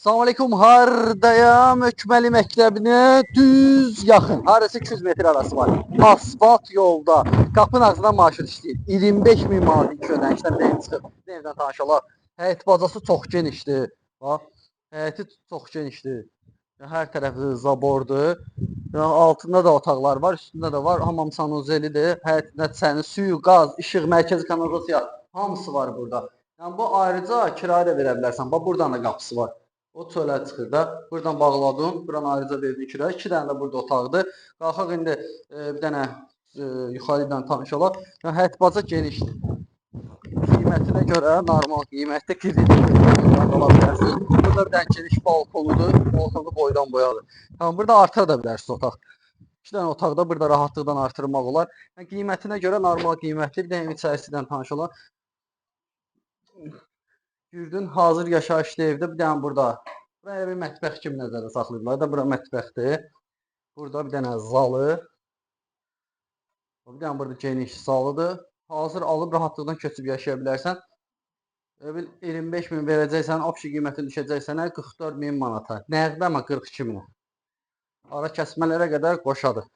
Salam aleyküm, hardayam? Ökməli məktəbinə düz yaxın. Harası 200 metr arası var. Asfalt yolda. Qapının ağzından maşın işləyir. 25 min manat ilk ödənişdən deyim çıxıb. Nevdən tanışalar. Həyət bacası çox genişdir. Bax, həyəti çox genişdir. Hər tərəfi zabordur. Altında da otaqlar var, üstündə də var. Hamam sanuzelidir. Həyətində sənin suyu, qaz, işıq, mərkəzi kanalizasiya hamısı var burada. Yəni bu ayrıca kirayə də verə bilərsən. Bax, buradan da qapısı var. O çölə çıxır da. Buradan bağladın, buranı ayrıca verdin kirayə. 2 dənə də burada otaqdır. Qalxaq indi bir dənə yuxarıdan tanış olaq. Yəni həyət baca genişdir. Qiymətinə görə normal qiymətdə kredit ala bilərsiniz. Burada bir dənə geniş balkonudur. Balkonu boydan boyadır. Tamam, burada artıra da bilərsiniz otaq. 2 dənə otaqda burada rahatlıqdan artırmaq olar. Yəni qiymətinə görə normal qiymətli. Bir dənə evin içərisindən tanış olaq. Gürdün hazır yaşayışlı evdə bir dənə burada. Buraya bir mətbəx kimi nəzərdə saxlayıblar da. Bura mətbəxdir. Burada bir dənə zalı. Bir dənə burada geniş zalıdır. Hazır alıb rahatlıqdan köçüb yaşaya bilərsən. 25 min verəcəksən, opsiya qiyməti düşəcək sənə 44 min manata. Nəğdə amma 42 min. Ara kəsmələrə qədər qoşadır.